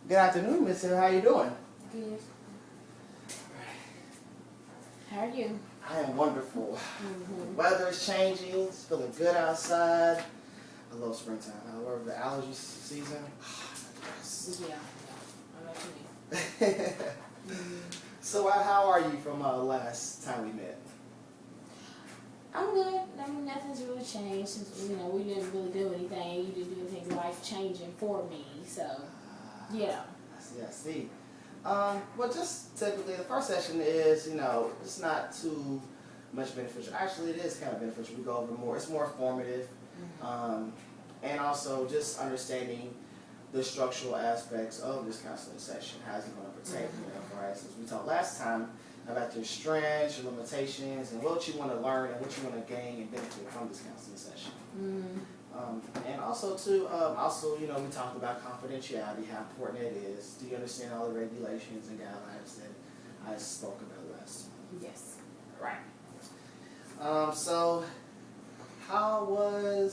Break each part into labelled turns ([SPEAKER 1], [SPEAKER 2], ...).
[SPEAKER 1] Good afternoon, Miss Hill. How you doing?
[SPEAKER 2] Good. How are you?
[SPEAKER 1] I am wonderful.
[SPEAKER 2] Mm-hmm.
[SPEAKER 1] The weather is changing. It's feeling good outside. I love springtime. However, the allergy season. Yes.
[SPEAKER 2] Yeah. I know what you mean. Mm-hmm.
[SPEAKER 1] So, how are you from last time we met?
[SPEAKER 2] I'm good. I mean, nothing's really changed since, we didn't really do anything. You didn't do anything life-changing for me. So, yeah.
[SPEAKER 1] I see. Well, just typically, the first session is, it's not too much beneficial. Actually, it is kind of beneficial. We go over more. It's more informative.
[SPEAKER 2] Mm-hmm.
[SPEAKER 1] And also just understanding the structural aspects of this counseling session. How's it going to protect you? For instance, we talked last time about your strengths, your limitations, and what you want to learn and what you want to gain and benefit from this counseling session.
[SPEAKER 2] Mm-hmm.
[SPEAKER 1] And also too, we talked about confidentiality, how important it is. Do you understand all the regulations and guidelines that I spoke about last time?
[SPEAKER 2] Yes.
[SPEAKER 1] Right. So, how'd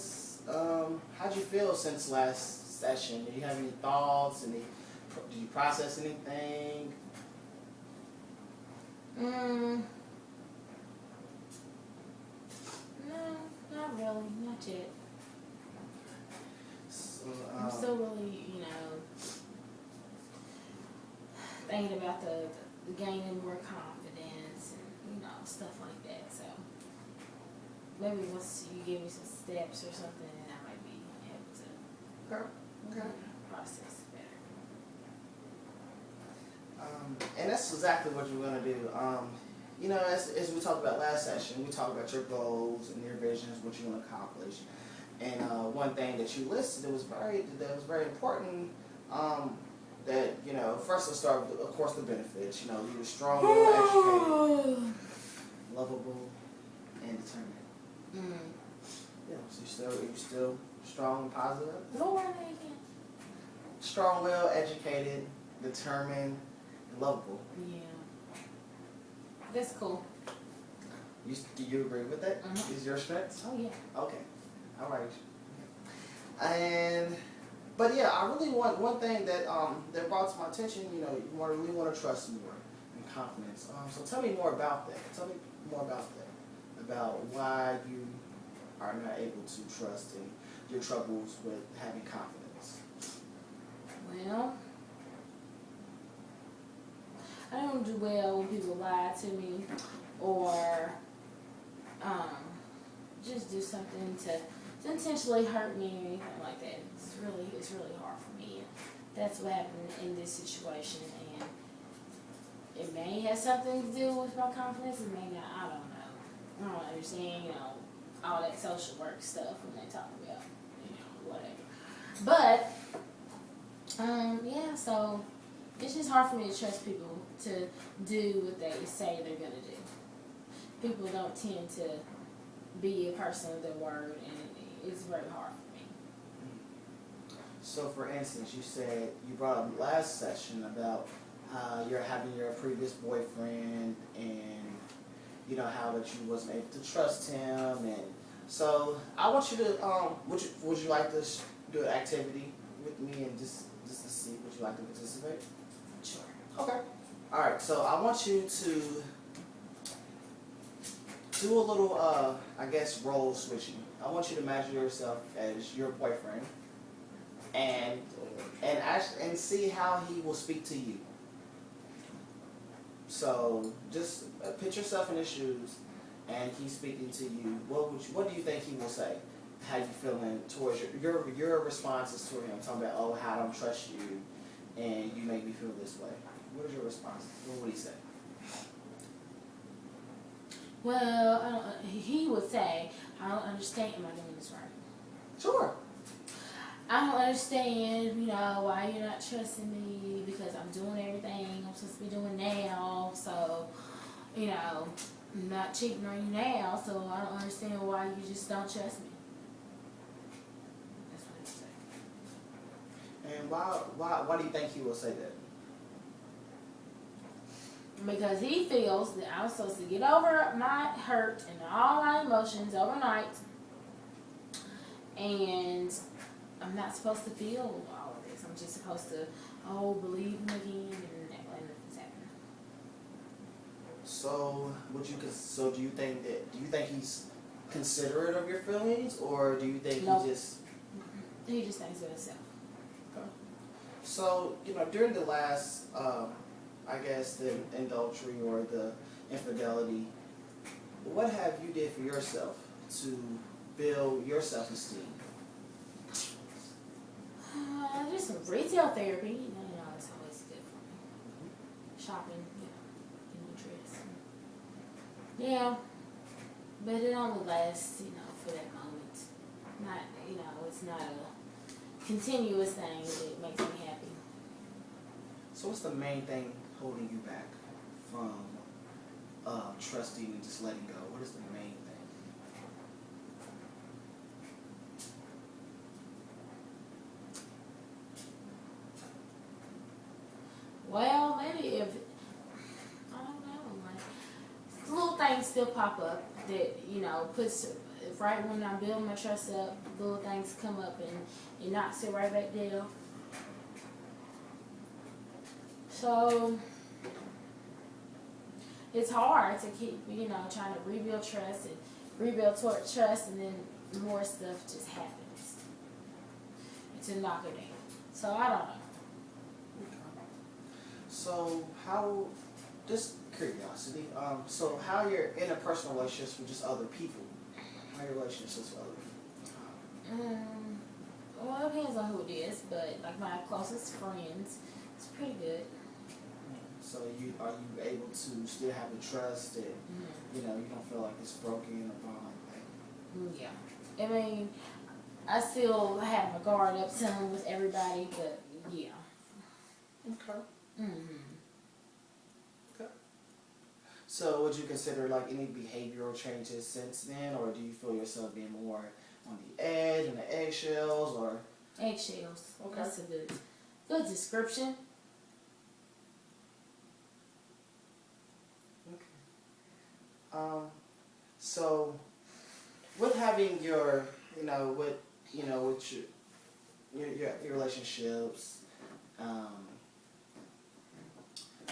[SPEAKER 1] you feel since last session? Do you have any thoughts? Did you process anything?
[SPEAKER 2] No, not really. Not yet.
[SPEAKER 1] So,
[SPEAKER 2] I'm still really, thinking about the gaining more confidence and, stuff like that. So maybe once you give me some steps or something, I might be able to process better.
[SPEAKER 1] And that's exactly what you're going to do. As we talked about last session, we talked about your goals and your visions, what you want to accomplish. And one thing that you listed that was very important. First let's start with, of course, the benefits. You're strong, educated, lovable, and determined. Yeah, so you're still strong and positive.
[SPEAKER 2] What were they again?
[SPEAKER 1] Strong, well educated, determined, and lovable.
[SPEAKER 2] Yeah. That's cool.
[SPEAKER 1] Do you agree with that?
[SPEAKER 2] Mm-hmm.
[SPEAKER 1] Is your strengths?
[SPEAKER 2] Oh, yeah.
[SPEAKER 1] Okay. All right. But yeah, I really want one thing that brought to my attention. You really want to trust more and confidence. So tell me more about that. Tell me more about that. About why you are not able to trust and your troubles with having confidence.
[SPEAKER 2] Well, I don't do well when people lie to me or just do something to intentionally hurt me or anything like that. It's really hard for me. And that's what happened in this situation, and it may have something to do with my confidence. It may not. I don't know. I don't understand, all that social work stuff when they talk about, whatever. But yeah. So it's just hard for me to trust people to do what they say they're gonna do. People don't tend to be a person of their word, and it's very hard for me.
[SPEAKER 1] So, for instance, you brought up last session about you're having your previous boyfriend, and how that you wasn't able to trust him, and so I want you to would you like to do an activity with me and just to see, would you like to participate?
[SPEAKER 2] Sure.
[SPEAKER 1] Okay. All right. So I want you to do a little, role switching. I want you to imagine yourself as your boyfriend, and see how he will speak to you. So just put yourself in his shoes, and he's speaking to you. What do you think he will say? How you feeling towards your responses to him? Talking about, oh, how I don't trust you, and you make me feel this way. What is your response? What would he say?
[SPEAKER 2] Well, he would say, I don't understand. Am I doing this right?
[SPEAKER 1] Sure.
[SPEAKER 2] I don't understand, why you're not trusting me, because I'm doing everything I'm supposed to be doing now. So, I'm not cheating on you now, so I don't understand why you just don't trust me. That's what he would say.
[SPEAKER 1] And why do you think he will say that?
[SPEAKER 2] Because he feels that I'm supposed to get over my hurt and all my emotions overnight, and I'm not supposed to feel all of this. I'm I'm just supposed to, believe him again and nothing's happening.
[SPEAKER 1] So do you think he's considerate of your feelings, or do you think
[SPEAKER 2] Nope.
[SPEAKER 1] he just?
[SPEAKER 2] He just thinks of himself.
[SPEAKER 1] Okay. So during the last, I guess the adultery or the infidelity, what have you did for yourself to build your self-esteem?
[SPEAKER 2] Just some retail therapy. It's always good for me. Shopping, getting a dress. Yeah, but it only lasts, for that moment. Not, it's not a continuous thing that makes me happy.
[SPEAKER 1] So what's the main thing holding you back from trusting and just letting go? What is the main thing?
[SPEAKER 2] Well, maybe I don't know, like, little things still pop up that, puts, right when I'm building my trust up, little things come up and it knocks it right back down. So, it's hard to keep, trying to rebuild trust and rebuild toward trust, and then more stuff just happens to knock it down. So, I don't know.
[SPEAKER 1] So how, just curiosity, so how your interpersonal relationships with just other people, how your relationships with other people?
[SPEAKER 2] Well, it depends on who it is, but like my closest friends, it's pretty good.
[SPEAKER 1] So are you able to still have the trust that, you don't feel like it's broken or bond?
[SPEAKER 2] Yeah. I mean, I still have my guard up some with everybody, but yeah.
[SPEAKER 1] Okay.
[SPEAKER 2] Mm-hmm.
[SPEAKER 1] Okay. So would you consider like any behavioral changes since then, or do you feel yourself being more on the edge and the eggshells, or?
[SPEAKER 2] Eggshells.
[SPEAKER 1] Okay.
[SPEAKER 2] That's a good description.
[SPEAKER 1] Okay. So with having your, with your relationships,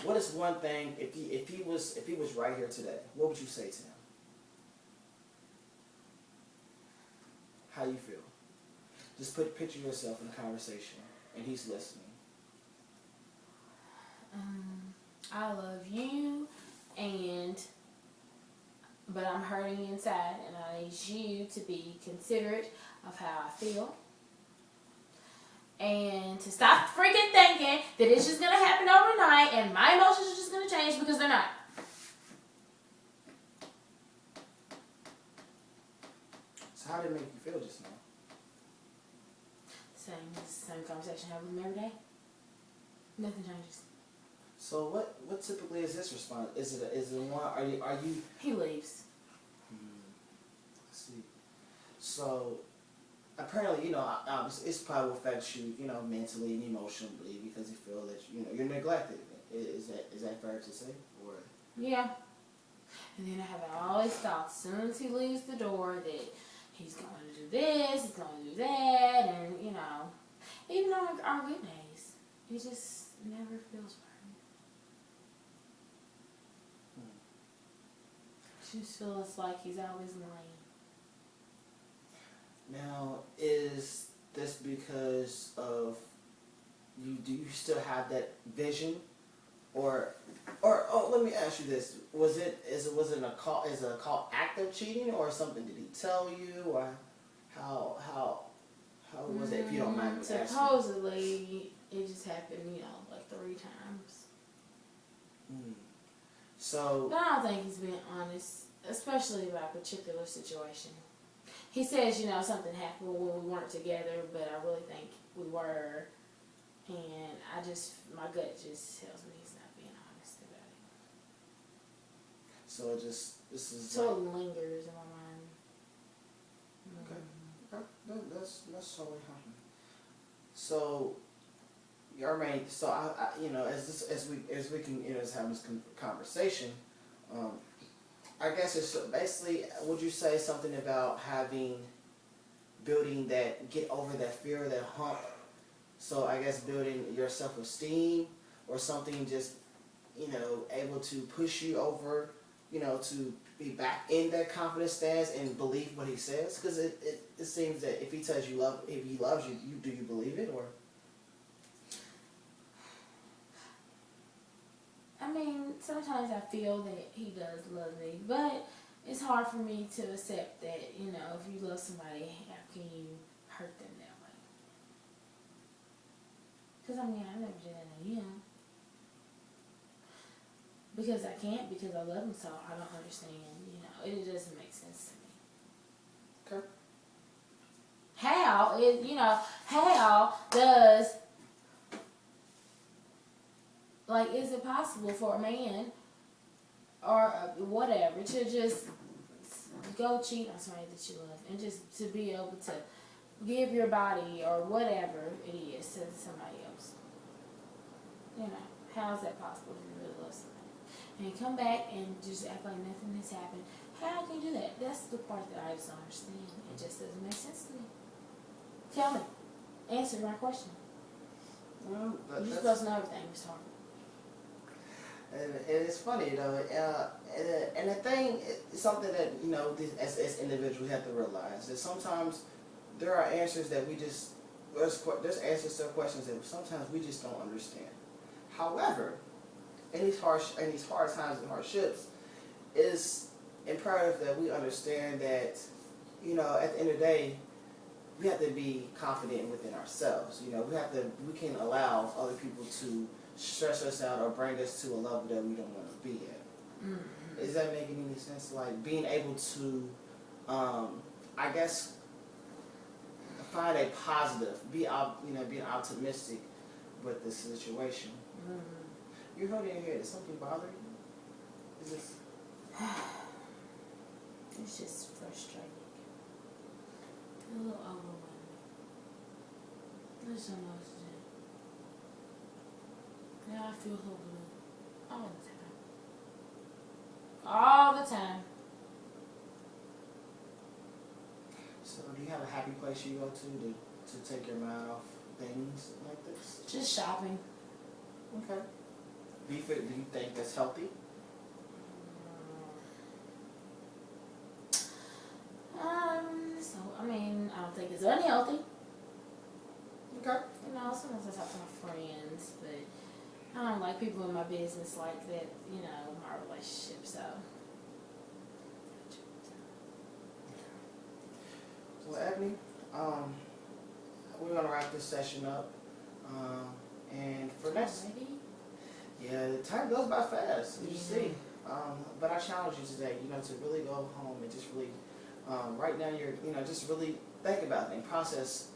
[SPEAKER 1] what is one thing, if he was right here today, what would you say to him? How you feel? Just picture yourself in a conversation and he's listening.
[SPEAKER 2] I love you, but I'm hurting inside, and I need you to be considerate of how I feel. And to stop freaking thinking that it's just going to happen overnight and my emotions are just going to change, because they're not.
[SPEAKER 1] So how did it make you feel just now?
[SPEAKER 2] Same conversation I have with him every day. Nothing changes.
[SPEAKER 1] So what typically is this response? Is it one? Are you?
[SPEAKER 2] He leaves.
[SPEAKER 1] I see. So apparently, it's probably will affect you, mentally and emotionally, because you feel that you're neglected. Is that fair to say? Or
[SPEAKER 2] yeah. And then I have all these thoughts as soon as he leaves the door that he's going to do this, he's going to do that, and even on our good days, he just never feels right. Just feels like he's always lying.
[SPEAKER 1] Now, is this because of you? Do you still have that vision, or let me ask you this: was it a call? Is it a call active cheating, or something? Did he tell you, or how was it? If you don't mind me asking.
[SPEAKER 2] Supposedly, it just happened, like 3 times.
[SPEAKER 1] So.
[SPEAKER 2] But I don't think he's being honest, especially about a particular situation. He says, something happened when we weren't together, but I really think we were. And my gut just tells me he's not being honest about it.
[SPEAKER 1] So this is.
[SPEAKER 2] So it lingers in my mind.
[SPEAKER 1] Okay. That's totally happening. So, as we can, just have this conversation, I guess it's basically, would you say something about get over that fear, that hump, So I guess building your self-esteem or something just, able to push you over, to be back in that confidence stance and believe what he says. Because it seems that if he tells you if he loves you, do you believe it or?
[SPEAKER 2] I mean, sometimes I feel that he does love me, but it's hard for me to accept that, if you love somebody, how can you hurt them that way? Because, I never did that to him. Because I can't, because I love him so I don't understand, it doesn't make sense to me.
[SPEAKER 1] Okay.
[SPEAKER 2] How does, is it possible for a man or whatever to just go cheat on somebody that you love and just to be able to give your body or whatever it is to somebody else? How is that possible if you really love somebody? And come back and just act like nothing has happened. How can you do that? That's the part that I just don't understand. It just doesn't make sense to me. Tell me. Answer my question.
[SPEAKER 1] Well,
[SPEAKER 2] You're supposed to know everything, Mr. Harper.
[SPEAKER 1] And it's funny, and the thing, it's something that, as individuals we have to realize that sometimes there are answers that there's answers to questions that sometimes we just don't understand. However, in these hard times and hardships, it's imperative that we understand that, at the end of the day, we have to be confident within ourselves. We can allow other people to stress us out or bring us to a level that we don't want to be at. Mm-hmm. Is that making any sense? Like being able to, I guess, find a positive, being optimistic with the situation. Mm-hmm. You're holding your head. Is something bothering you? Is this?
[SPEAKER 2] It's just frustrating. A little overwhelming. I just don't know what to do. Yeah, I feel so blue. All the time. All the time.
[SPEAKER 1] So do you have a happy place you go to take your mind off things like this?
[SPEAKER 2] Just shopping.
[SPEAKER 1] Okay. Do you think that's healthy?
[SPEAKER 2] I don't think it's unhealthy.
[SPEAKER 1] Okay.
[SPEAKER 2] Sometimes I talk to my friends, but I don't like people in my business like that, my relationship, so.
[SPEAKER 1] Well, Ebony, we're going to wrap this session up. And for next... Yeah, the time goes by fast, you see. But I challenge you today, to really go home and just really, right now just really think about it and process,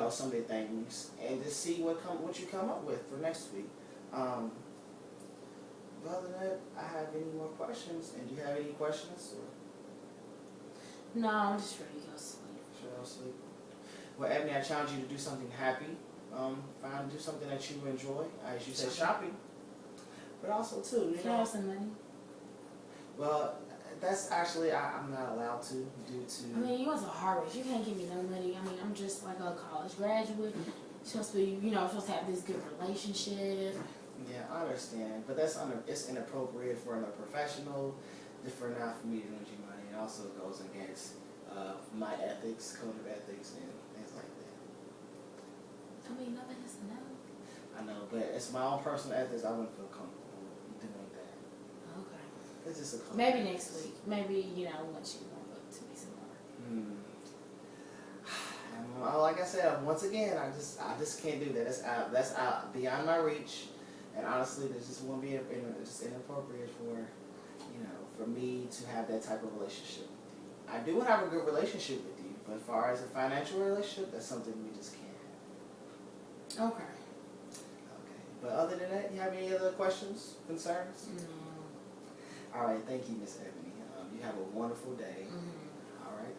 [SPEAKER 1] some of the things and just see what you come up with for next week. But other than that, I have any more questions. And do you have any questions? Or?
[SPEAKER 2] No, I'm just ready to go sleep.
[SPEAKER 1] Sure, I'll sleep. Well, Ebony, I challenge you to do something happy. Do something that you enjoy. As you said, shopping. But also, too,
[SPEAKER 2] Can I have some money?
[SPEAKER 1] Well, that's actually, I'm not allowed to due to...
[SPEAKER 2] you was a harvest. You can't give me no money. I'm just like a college graduate. You're supposed to be, supposed to have this good relationship.
[SPEAKER 1] Yeah, I understand. But it's inappropriate for a professional, not for me to lend you money. It also goes against my ethics, code of ethics, and things like that.
[SPEAKER 2] Nobody has to know.
[SPEAKER 1] I know, but it's my own personal ethics. I wouldn't feel comfortable doing that.
[SPEAKER 2] Okay.
[SPEAKER 1] It's just a
[SPEAKER 2] maybe next week. Maybe, once you warm up to me some more.
[SPEAKER 1] Like I said, once again, I just can't do that. That's out beyond my reach. And honestly, this just won't be just inappropriate for me to have that type of relationship with you. I do have a good relationship with you, but as far as a financial relationship, that's something we just can't have.
[SPEAKER 2] Okay.
[SPEAKER 1] But other than that, you have any other questions, concerns?
[SPEAKER 2] No.
[SPEAKER 1] All right. Thank you, Miss Ebony. You have a wonderful day.
[SPEAKER 2] Mm-hmm.
[SPEAKER 1] All right.